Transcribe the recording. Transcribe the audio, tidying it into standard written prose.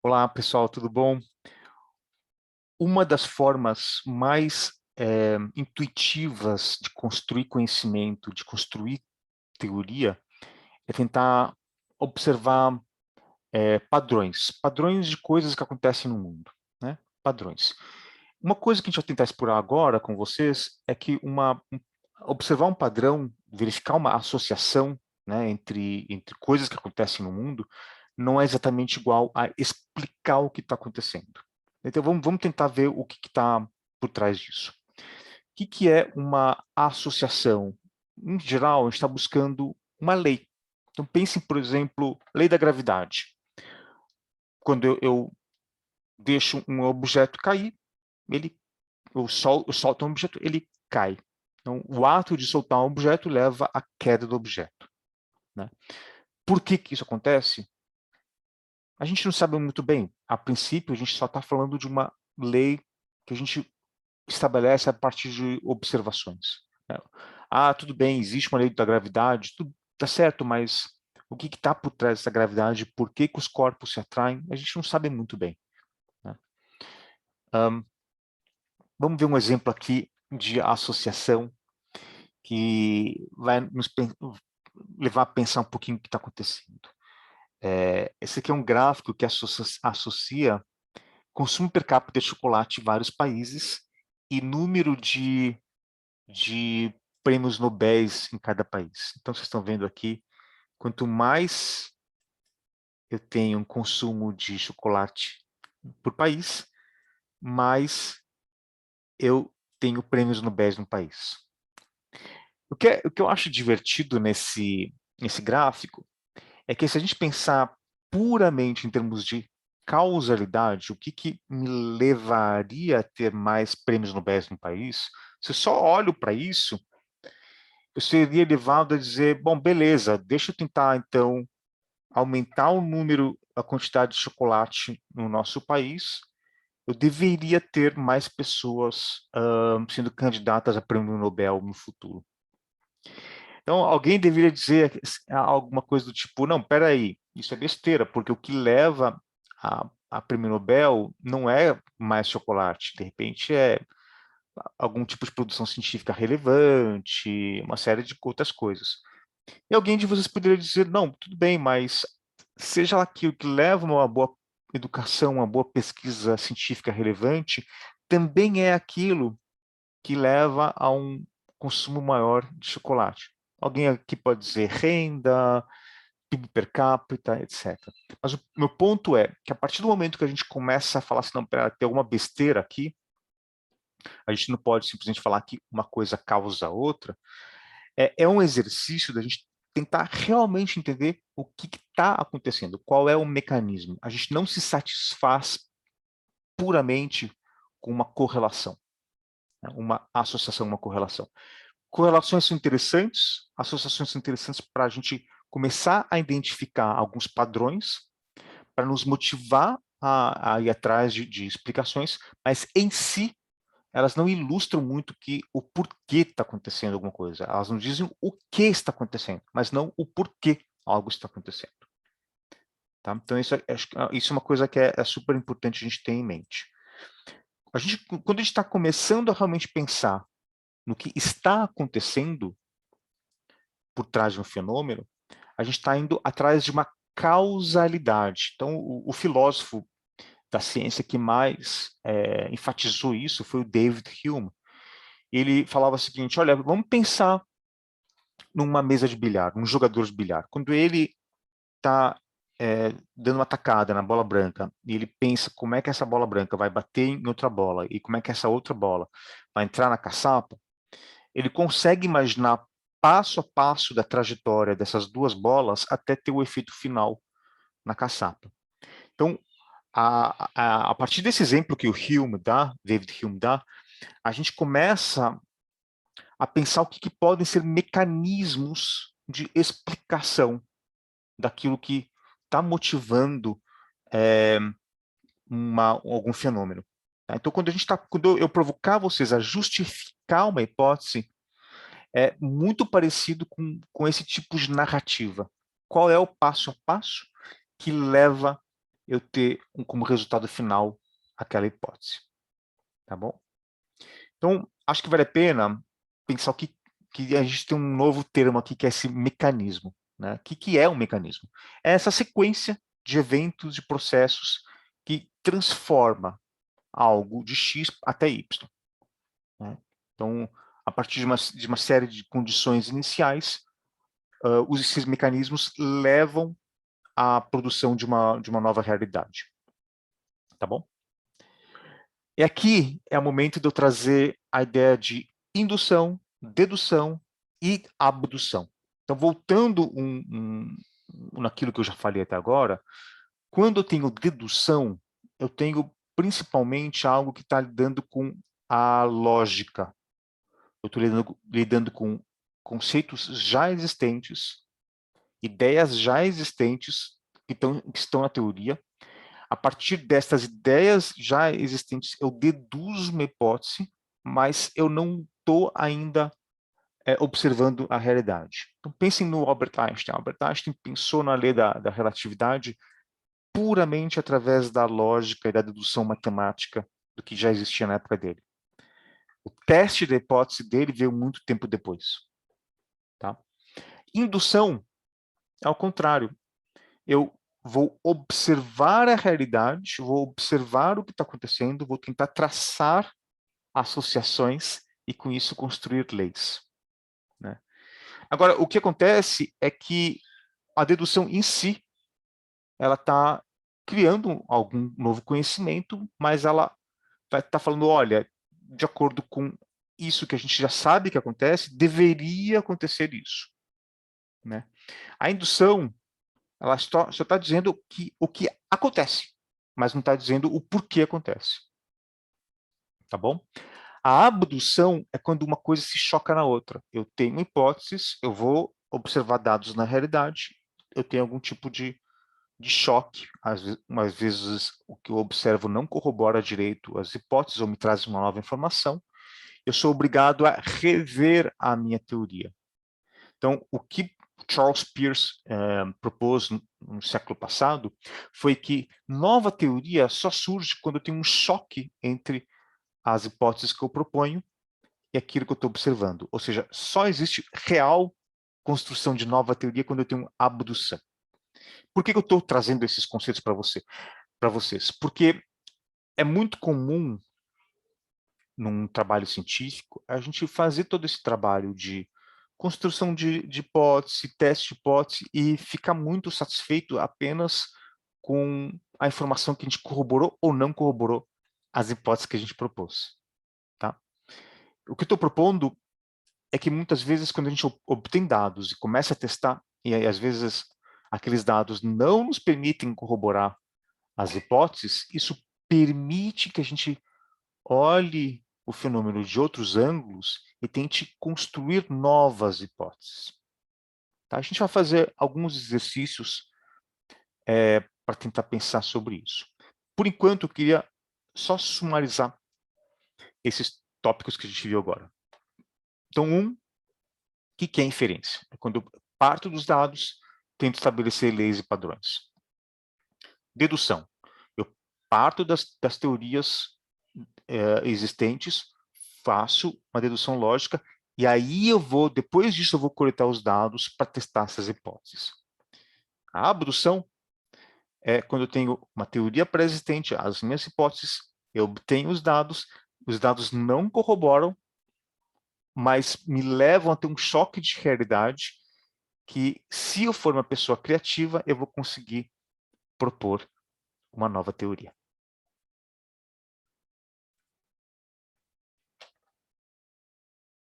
Olá, pessoal, tudo bom? Uma das formas mais intuitivas de construir conhecimento, de construir teoria, é tentar observar padrões de coisas que acontecem no mundo, né? Padrões. Uma coisa que a gente vai tentar explorar agora com vocês é que observar um padrão, verificar uma associação, né, entre coisas que acontecem no mundo, não é exatamente igual a explicar o que está acontecendo. Então vamos tentar ver o que está por trás disso. O que é uma associação? Em geral, a gente está buscando uma lei. Então pensem, por exemplo, lei da gravidade. Quando eu deixo um objeto cair, ele eu solto um objeto, ele cai. Então, o ato de soltar um objeto leva à queda do objeto, né? Por que isso acontece? A gente não sabe muito bem. A princípio, a gente só está falando de uma lei que a gente estabelece a partir de observações, né? Ah, tudo bem, existe uma lei da gravidade, tudo está certo, mas o que está por trás dessa gravidade? Por que os corpos se atraem? A gente não sabe muito bem, né? Vamos ver um exemplo aqui de associação que vai levar a pensar um pouquinho o que está acontecendo. Esse aqui é um gráfico que associa consumo per capita de chocolate em vários países e número de prêmios Nobel em cada país. Então, vocês estão vendo aqui, quanto mais eu tenho um consumo de chocolate por país, mais eu tenho prêmios Nobel no país. O que eu acho divertido nesse gráfico é que se a gente pensar puramente em termos de causalidade, o que me levaria a ter mais prêmios Nobel no país, se eu só olho para isso, eu seria levado a dizer, bom, beleza, deixa eu tentar, então, aumentar o número, a quantidade de chocolate no nosso país, eu deveria ter mais pessoas sendo candidatas a prêmio Nobel no futuro. Então, alguém deveria dizer alguma coisa do tipo, não, peraí, isso é besteira, porque o que leva a prêmio Nobel não é mais chocolate, de repente é algum tipo de produção científica relevante, uma série de outras coisas. E alguém de vocês poderia dizer, não, tudo bem, mas seja lá aquilo que leva a uma boa educação, uma boa pesquisa científica relevante, também é aquilo que leva a um consumo maior de chocolate. Alguém aqui pode dizer renda, PIB per capita, etc. Mas o meu ponto é que a partir do momento que a gente começa a falar assim, não, pera, tem alguma besteira aqui, a gente não pode simplesmente falar que uma coisa causa a outra, é um exercício da gente tentar realmente entender o que está acontecendo, qual é o mecanismo. A gente não se satisfaz puramente com uma correlação, né? Uma associação, uma correlação. Correlações são interessantes, associações são interessantes para a gente começar a identificar alguns padrões, para nos motivar a ir atrás de explicações, mas em si elas não ilustram muito o porquê está acontecendo alguma coisa. Elas não dizem o que está acontecendo, mas não o porquê algo está acontecendo. Tá? Então isso é uma coisa que é super importante a gente ter em mente. Quando a gente está começando a realmente pensar no que está acontecendo por trás de um fenômeno, a gente está indo atrás de uma causalidade. Então, o filósofo da ciência que mais enfatizou isso foi o David Hume. Ele falava o seguinte, olha, vamos pensar numa mesa de bilhar, num jogador de bilhar. Quando ele está dando uma tacada na bola branca e ele pensa como é que essa bola branca vai bater em outra bola e como é que essa outra bola vai entrar na caçapa, ele consegue imaginar passo a passo da trajetória dessas duas bolas até ter o efeito final na caçapa. Então, a partir desse exemplo que o Hume dá, David Hume dá, a gente começa a pensar o que podem ser mecanismos de explicação daquilo que está motivando é, algum fenômeno. Tá? Então, quando eu provocar vocês a justificar uma hipótese, é muito parecido com esse tipo de narrativa. Qual é o passo a passo que leva eu ter como resultado final aquela hipótese, tá bom? Então, acho que vale a pena pensar que a gente tem um novo termo aqui, que é esse mecanismo, né? O que é um mecanismo? É essa sequência de eventos, de processos que transforma algo de X até Y, né? Então, a partir de uma série de condições iniciais, esses mecanismos levam à produção de uma nova realidade, tá bom? E aqui é o momento de eu trazer a ideia de indução, dedução e abdução. Então, voltando naquilo que eu já falei até agora, quando eu tenho dedução, eu tenho principalmente algo que está lidando com a lógica. Eu estou lidando com conceitos já existentes, ideias já existentes que estão na teoria. A partir dessas ideias já existentes, eu deduzo uma hipótese, mas eu não estou ainda observando a realidade. Então, pensem no Albert Einstein. Albert Einstein pensou na lei da relatividade puramente através da lógica e da dedução matemática do que já existia na época dele. O teste da hipótese dele veio muito tempo depois. Tá? Indução é ao contrário. Eu vou observar a realidade, vou observar o que está acontecendo, vou tentar traçar associações e, com isso, construir leis, né? Agora, o que acontece é que a dedução em si, ela está criando algum novo conhecimento, mas ela vai estar falando, olha, de acordo com isso que a gente já sabe que acontece, deveria acontecer isso, né? A indução, ela só está dizendo o que acontece, mas não está dizendo o porquê acontece, tá bom? A abdução é quando uma coisa se choca na outra. Eu tenho hipóteses, eu vou observar dados na realidade, eu tenho algum tipo de choque. Às vezes o que eu observo não corrobora direito as hipóteses ou me traz uma nova informação. Eu sou obrigado a rever a minha teoria. Então, o que Charles Peirce propôs no século passado foi que nova teoria só surge quando eu tenho um choque entre as hipóteses que eu proponho e aquilo que eu estou observando. Ou seja, só existe real construção de nova teoria quando eu tenho abdução. Por que eu estou trazendo esses conceitos para vocês? Porque é muito comum, num trabalho científico, a gente fazer todo esse trabalho de construção de hipótese, teste de hipótese, e ficar muito satisfeito apenas com a informação que a gente corroborou ou não corroborou as hipóteses que a gente propôs. Tá? O que eu estou propondo é que muitas vezes, quando a gente obtém dados e começa a testar, e aí, às vezes aqueles dados não nos permitem corroborar as hipóteses, isso permite que a gente olhe o fenômeno de outros ângulos e tente construir novas hipóteses. Tá? A gente vai fazer alguns exercícios para tentar pensar sobre isso. Por enquanto, eu queria só sumarizar esses tópicos que a gente viu agora. Então, o que é inferência? É quando eu parto dos dados, tento estabelecer leis e padrões. Dedução. Eu parto das teorias existentes, faço uma dedução lógica, e aí depois disso eu vou coletar os dados para testar essas hipóteses. A abdução é quando eu tenho uma teoria pré-existente, as minhas hipóteses, eu obtenho os dados não corroboram, mas me levam a ter um choque de realidade que, se eu for uma pessoa criativa, eu vou conseguir propor uma nova teoria.